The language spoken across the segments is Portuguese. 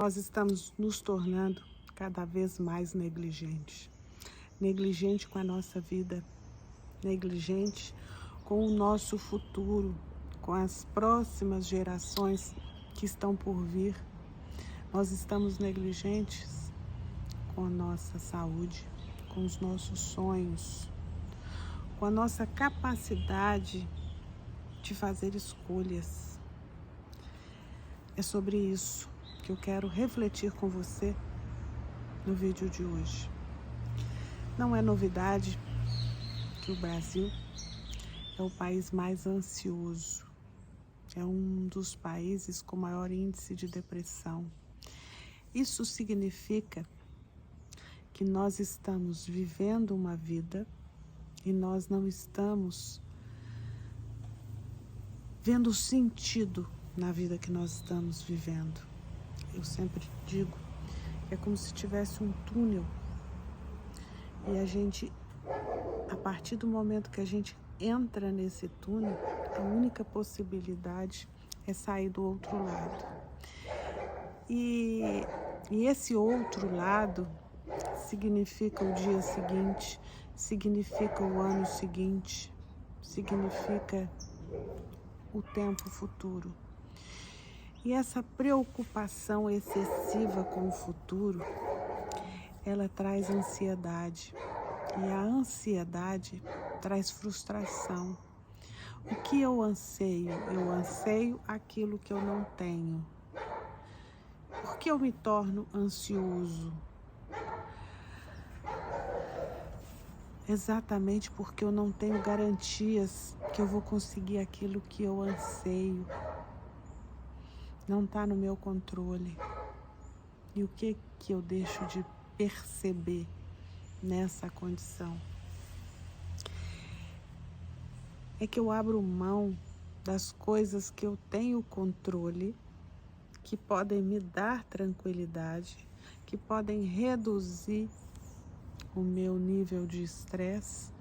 Nós estamos nos tornando cada vez mais negligentes. Negligente com a nossa vida, negligente com o nosso futuro, com as próximas gerações que estão por vir. Nós estamos negligentes com a nossa saúde, com os nossos sonhos, com a nossa capacidade de fazer escolhas. É sobre isso que eu quero refletir com você no vídeo de hoje. Não é novidade que o Brasil é o país mais ansioso, é um dos países com maior índice de depressão. Isso significa que nós estamos vivendo uma vida e nós não estamos vendo sentido na vida que nós estamos vivendo. Eu sempre digo, é como se tivesse um túnel e a partir do momento que a gente entra nesse túnel, a única possibilidade é sair do outro lado. E esse outro lado significa o dia seguinte, significa o ano seguinte, significa o tempo futuro. E essa preocupação excessiva com o futuro, ela traz ansiedade. E a ansiedade traz frustração. O que eu anseio? Eu anseio aquilo que eu não tenho. Por que eu me torno ansioso? Exatamente porque eu não tenho garantias que eu vou conseguir aquilo que eu anseio. Não está no meu controle. E o que eu deixo de perceber nessa condição? É que eu abro mão das coisas que eu tenho controle, que podem me dar tranquilidade, que podem reduzir o meu nível de estresse,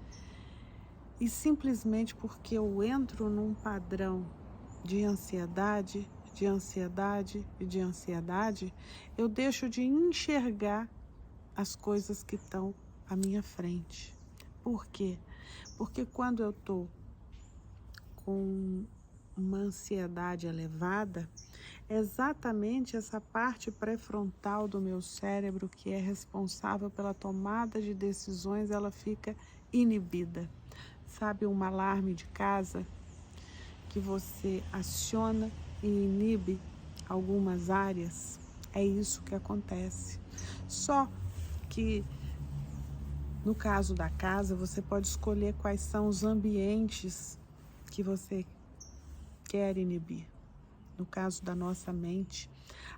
e simplesmente porque eu entro num padrão de ansiedade, eu deixo de enxergar as coisas que estão à minha frente. Por quê? Porque quando eu estou com uma ansiedade elevada, é exatamente essa parte pré-frontal do meu cérebro que é responsável pela tomada de decisões, ela fica inibida. Sabe um alarme de casa que você aciona e inibe algumas áreas? É isso que acontece. Só que no caso da casa, você pode escolher quais são os ambientes que você quer inibir. No caso da nossa mente,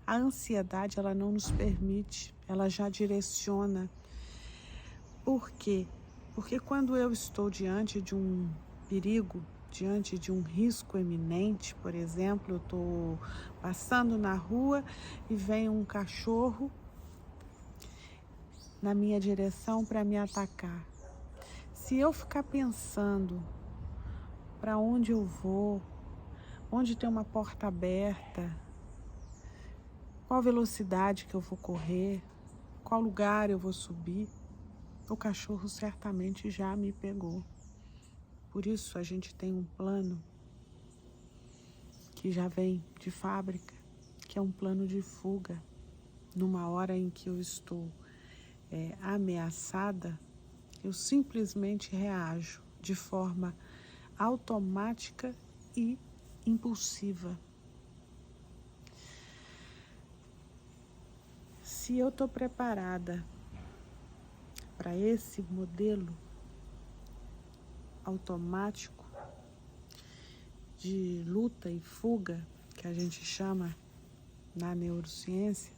a ansiedade, ela não nos permite, ela já direciona. Por quê? Porque quando eu estou diante de um perigo, diante de um risco iminente, por exemplo, eu estou passando na rua e vem um cachorro na minha direção para me atacar. Se eu ficar pensando para onde eu vou, onde tem uma porta aberta, qual velocidade que eu vou correr, qual lugar eu vou subir, o cachorro certamente já me pegou. Por isso a gente tem um plano que já vem de fábrica, que é um plano de fuga. Numa hora em que eu estou ameaçada, eu simplesmente reajo de forma automática e impulsiva. Se eu estou preparada para esse modelo automático de luta e fuga, que a gente chama na neurociência,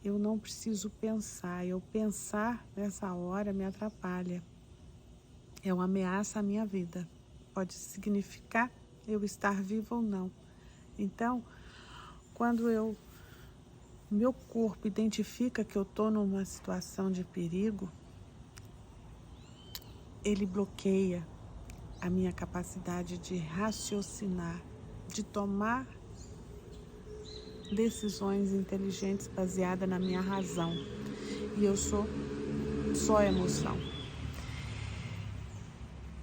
eu não preciso pensar. Eu pensar nessa hora me atrapalha. É uma ameaça à minha vida. Pode significar eu estar viva ou não. Então, quando meu corpo identifica que eu estou numa situação de perigo, ele bloqueia a minha capacidade de raciocinar, de tomar decisões inteligentes baseadas na minha razão. E eu sou só emoção.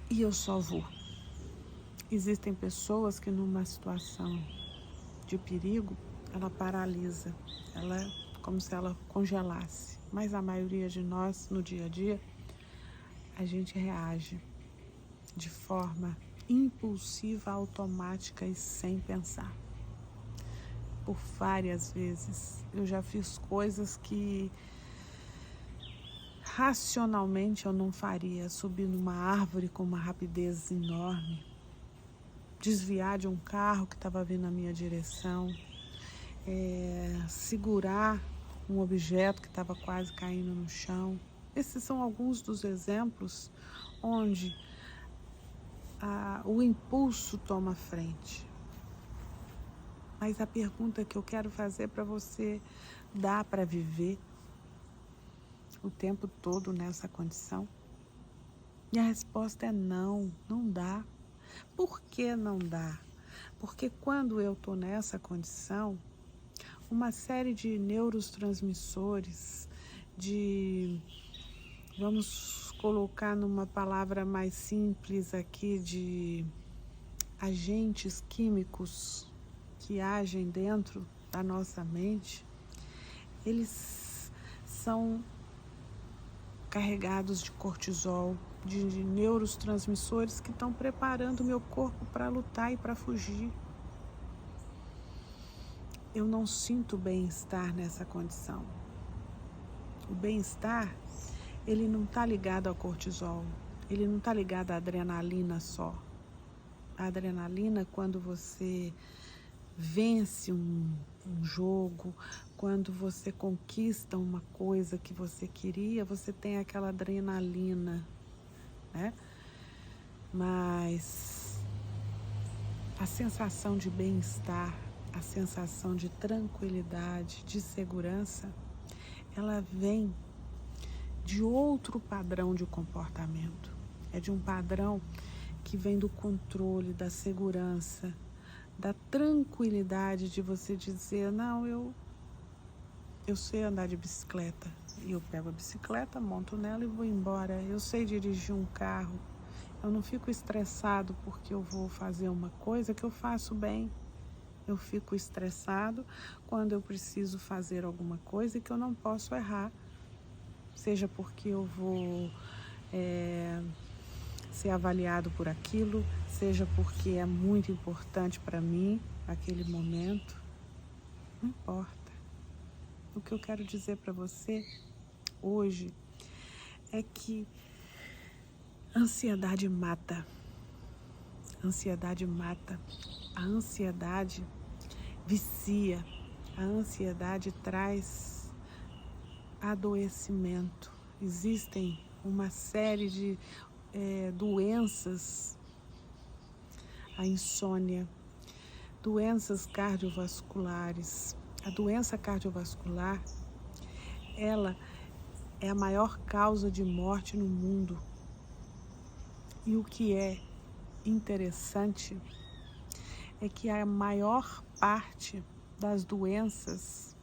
E eu só vou. Existem pessoas que numa situação de perigo, ela paralisa, ela é como se ela congelasse. Mas a maioria de nós, no dia a dia, a gente reage de forma impulsiva, automática e sem pensar. Por várias vezes eu já fiz coisas que racionalmente eu não faria. Subir numa árvore com uma rapidez enorme, desviar de um carro que estava vindo na minha direção, segurar um objeto que estava quase caindo no chão. Esses são alguns dos exemplos onde o impulso toma frente. Mas a pergunta que eu quero fazer para você: dá para viver o tempo todo nessa condição? E a resposta é não, não dá. Por que não dá? Porque quando eu estou nessa condição, uma série de neurotransmissores, vamos colocar numa palavra mais simples aqui, de agentes químicos que agem dentro da nossa mente, eles são carregados de cortisol, de neurotransmissores que estão preparando o meu corpo para lutar e para fugir. Eu não sinto bem-estar nessa condição. O bem-estar, ele não está ligado ao cortisol, ele não está ligado à adrenalina só. A adrenalina, quando você vence um jogo, quando você conquista uma coisa que você queria, você tem aquela adrenalina, né? Mas a sensação de bem-estar, a sensação de tranquilidade, de segurança, ela vem de outro padrão de comportamento. É de um padrão que vem do controle, da segurança, da tranquilidade de você dizer: não, eu sei andar de bicicleta. E eu pego a bicicleta, monto nela e vou embora. Eu sei dirigir um carro. Eu não fico estressado porque eu vou fazer uma coisa que eu faço bem. Eu fico estressado quando eu preciso fazer alguma coisa que eu não posso errar. Seja porque eu vou ser avaliado por aquilo, seja porque é muito importante para mim aquele momento. Não importa. O que eu quero dizer para você hoje é que a ansiedade mata. A ansiedade mata. A ansiedade vicia. A ansiedade traz adoecimento. Existem uma série de doenças, a insônia, doenças cardiovasculares. A doença cardiovascular, ela é a maior causa de morte no mundo. E o que é interessante é que a maior parte das doenças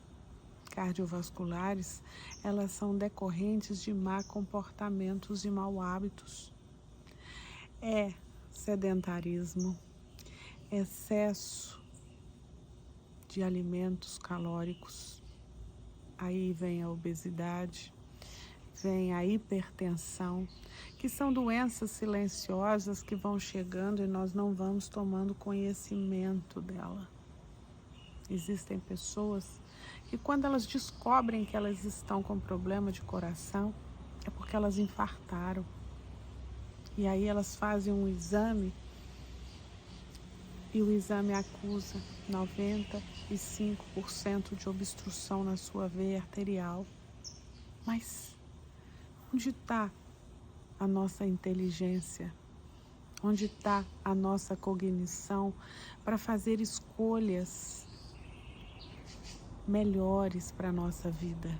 cardiovasculares, elas são decorrentes de má comportamentos e mau hábitos. É sedentarismo, excesso de alimentos calóricos, aí vem a obesidade, vem a hipertensão, que são doenças silenciosas que vão chegando e nós não vamos tomando conhecimento dela. Existem pessoas que quando elas descobrem que elas estão com problema de coração, é porque elas infartaram. E aí elas fazem um exame e o exame acusa 95% de obstrução na sua veia arterial. Mas onde está a nossa inteligência? Onde está a nossa cognição para fazer escolhas melhores para a nossa vida?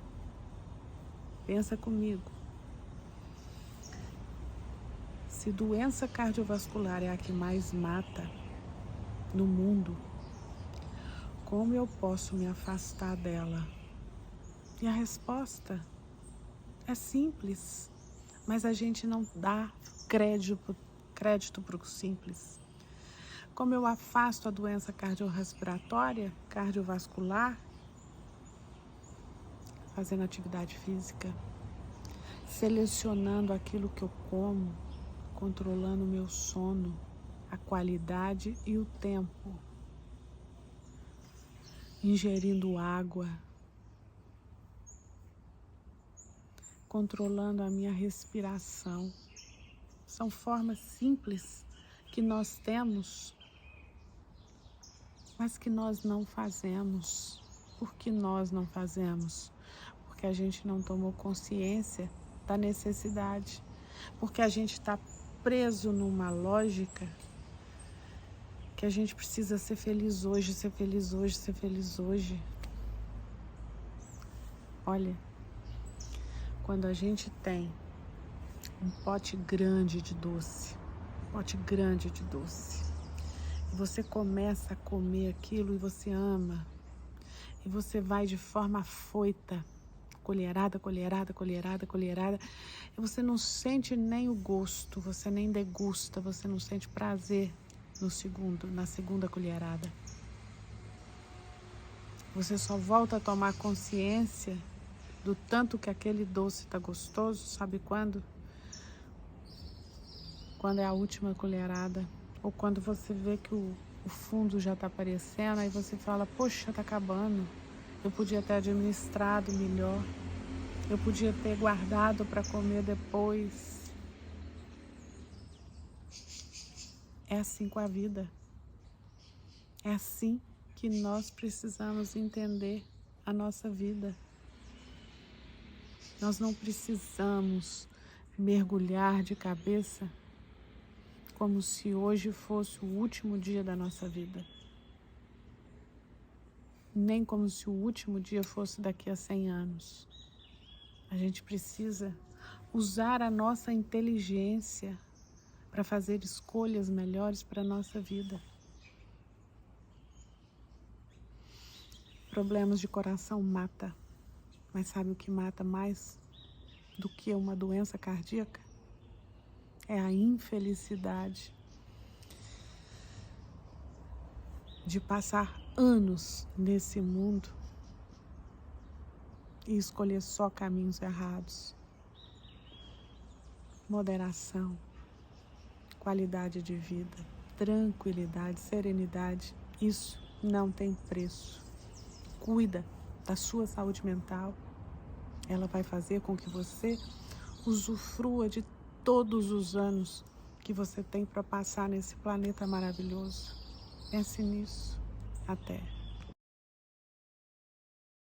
Pensa comigo. Se doença cardiovascular é a que mais mata no mundo, Como eu posso me afastar dela? E a resposta é simples, mas a gente não dá crédito para o simples. Como eu afasto a doença cardiorrespiratória, cardiovascular, fazendo atividade física, selecionando aquilo que eu como, controlando o meu sono, a qualidade e o tempo, ingerindo água, controlando a minha respiração. São formas simples que nós temos, mas que nós não fazemos. Por que nós não fazemos? Porque a gente não tomou consciência da necessidade. Porque a gente está preso numa lógica que a gente precisa ser feliz hoje, ser feliz hoje, ser feliz hoje. Olha, quando a gente tem um pote grande de doce, e você começa a comer aquilo e você ama, e você vai de forma afoita, colherada, e você não sente nem o gosto, você nem degusta, você não sente prazer na segunda colherada. Você só volta a tomar consciência do tanto que aquele doce está gostoso, sabe quando? Quando é a última colherada, ou quando você vê que o fundo já está aparecendo, aí você fala, poxa, está acabando, eu podia ter administrado melhor, eu podia ter guardado para comer depois. É assim com a vida, é assim que nós precisamos entender a nossa vida. Nós não precisamos mergulhar de cabeça como se hoje fosse o último dia da nossa vida. Nem como se o último dia fosse daqui a 100 anos. A gente precisa usar a nossa inteligência para fazer escolhas melhores para a nossa vida. Problemas de coração mata, mas sabe o que mata mais do que uma doença cardíaca? É a infelicidade de passar anos nesse mundo e escolher só caminhos errados. Moderação, qualidade de vida, tranquilidade, serenidade, isso não tem preço. Cuida da sua saúde mental, ela vai fazer com que você usufrua de todos os anos que você tem para passar nesse planeta maravilhoso. Pense nisso. Até.